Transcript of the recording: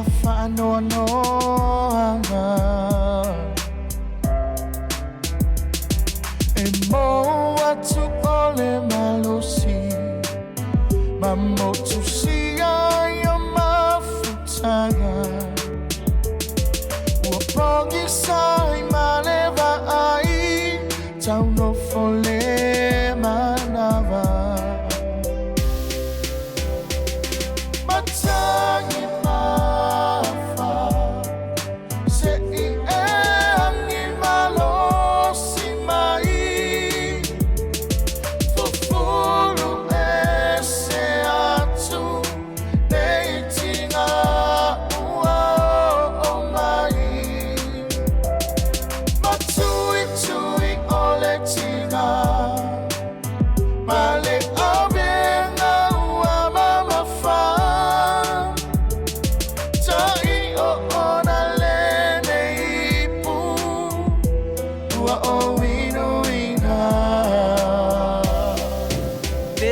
mafano no anga emo watu ole malosi mamotu siya ya mafutaya wapongi sai maleva ai tauno fole manava matangi mafa se I angi malosi mai fufuru ese atu neitinga ua o mai matui tui ole tinga male AVEGA ua mama fa tai o ona lene ipu ua o inu ina Te